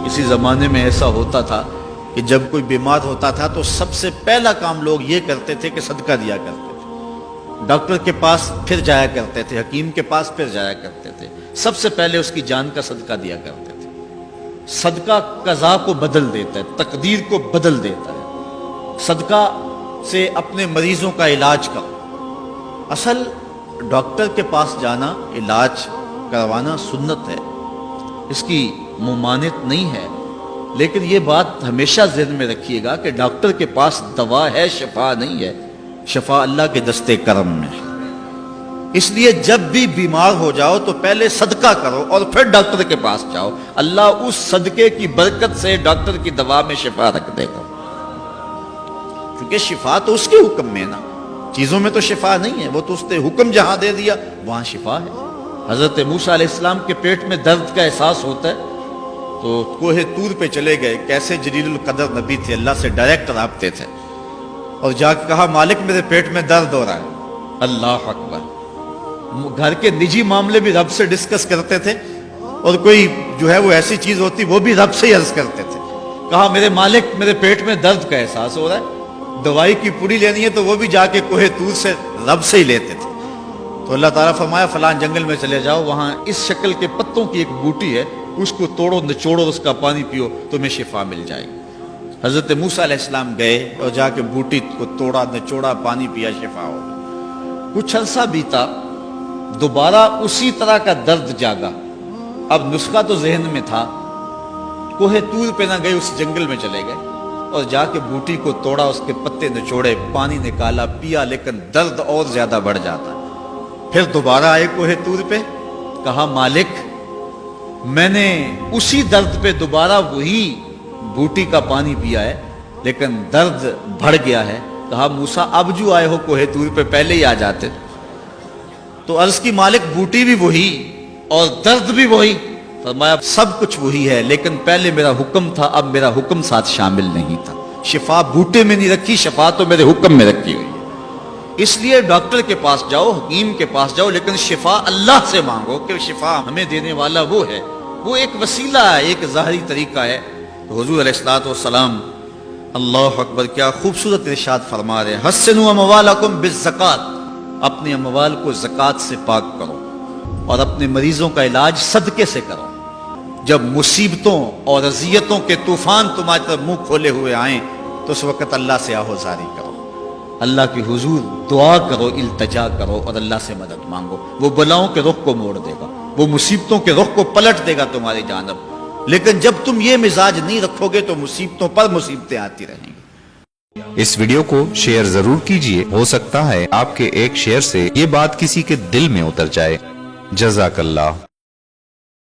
اسی زمانے میں ایسا ہوتا تھا کہ جب کوئی بیمار ہوتا تھا تو سب سے پہلا کام لوگ یہ کرتے تھے کہ صدقہ دیا کرتے تھے، ڈاکٹر کے پاس پھر جایا کرتے تھے، حکیم کے پاس پھر جایا کرتے تھے، سب سے پہلے اس کی جان کا صدقہ دیا کرتے تھے۔ صدقہ قضا کو بدل دیتا ہے، تقدیر کو بدل دیتا ہے۔ صدقہ سے اپنے مریضوں کا علاج کرو۔ اصل ڈاکٹر کے پاس جانا، علاج کروانا سنت ہے، اس کی ممانعت نہیں ہے، لیکن یہ بات ہمیشہ ذہن میں رکھیے گا کہ ڈاکٹر کے پاس دوا ہے، شفا نہیں ہے۔ شفا اللہ کے دستے کرم میں ہے۔ اس لیے جب بھی بیمار ہو جاؤ تو پہلے صدقہ کرو اور پھر ڈاکٹر کے پاس جاؤ، اللہ اس صدقے کی برکت سے ڈاکٹر کی دوا میں شفا رکھ دے گا، کیونکہ شفا تو اس کے حکم میں ہے نا، چیزوں میں تو شفا نہیں ہے، وہ تو اس نے حکم جہاں دے دیا وہاں شفا ہے۔ حضرت موسیٰ علیہ السلام کے پیٹ میں درد کا احساس ہوتا ہے تو کوہ طور پہ چلے گئے، کیسے جلیل القدر نبی تھے، اللہ سے ڈائریکٹ رابطے تھے، اور جا کے کہا مالک میرے پیٹ میں درد ہو رہا ہے۔ اللہ اکبر۔ گھر کے نجی معاملے بھی رب سے ڈسکس کرتے تھے، اور کوئی جو ہے وہ ایسی چیز ہوتی وہ بھی رب سے ہی عرض کرتے تھے۔ کہا میرے مالک میرے پیٹ میں درد کا احساس ہو رہا ہے، دوائی کی پوری لینی ہے تو وہ بھی جا کے کوہ طور سے رب سے ہی لیتے تھے۔ تو اللہ تعالیٰ فرمایا فلان جنگل میں چلے جاؤ، وہاں اس شکل کے پتوں کی ایک بوٹی ہے، اس کو توڑو نچوڑو، اس کا پانی پیو، تمہیں شفا مل جائے گی۔ حضرت موسیٰ علیہ السلام گئے اور جا کے بوٹی کو توڑا نچوڑا، پانی پیا، شفا ہو۔ کچھ عرصہ بیتا، دوبارہ اسی طرح کا درد جاگا۔ اب نسخہ تو ذہن میں تھا، کوہ طور پہ نہ گئے، اس جنگل میں چلے گئے اور جا کے بوٹی کو توڑا، اس کے پتے نچوڑے، پانی نکالا، پیا، لیکن درد اور زیادہ بڑھ جاتا۔ پھر دوبارہ آئے کوہ طور پہ، کہا مالک میں نے اسی درد پہ دوبارہ وہی بوٹی کا پانی پیا ہے، لیکن درد بڑھ گیا ہے۔ کہا موسیٰ اب جو آئے ہو کوہ طور پہ پہلے ہی آ جاتے۔ تو عرض کی مالک بوٹی بھی وہی اور درد بھی وہی۔ فرمایا سب کچھ وہی ہے، لیکن پہلے میرا حکم تھا، اب میرا حکم ساتھ شامل نہیں تھا۔ شفا بوٹے میں نہیں رکھی، شفا تو میرے حکم میں رکھی ہوئی ہے۔ اس لیے ڈاکٹر کے پاس جاؤ، حکیم کے پاس جاؤ، لیکن شفا اللہ سے مانگو، کہ شفا ہمیں دینے والا وہ ہے۔ وہ ایک وسیلہ ہے، ایک ظاہری طریقہ ہے۔ تو حضور علیہ الصلوۃ والسلام، اللہ اکبر، کیا خوبصورت ارشاد فرما رہے ہیں، حسنوا اموالکم بالزکات، اپنے اموال کو زکوٰۃ سے پاک کرو اور اپنے مریضوں کا علاج صدقے سے کرو۔ جب مصیبتوں اور اذیتوں کے طوفان تمہاری طرف منہ کھولے ہوئے آئیں تو اس وقت اللہ سے آہوزاری کرو، اللہ کی حضور دعا کرو، التجا کرو اور اللہ سے مدد مانگو۔ وہ بلاؤں کے رخ کو موڑ دے گا، وہ مصیبتوں کے رخ کو پلٹ دے گا تمہاری جانب۔ لیکن جب تم یہ مزاج نہیں رکھو گے تو مصیبتوں پر مصیبتیں آتی رہیں گی۔ اس ویڈیو کو شیئر ضرور کیجئے، ہو سکتا ہے آپ کے ایک شیئر سے یہ بات کسی کے دل میں اتر جائے۔ جزاک اللہ۔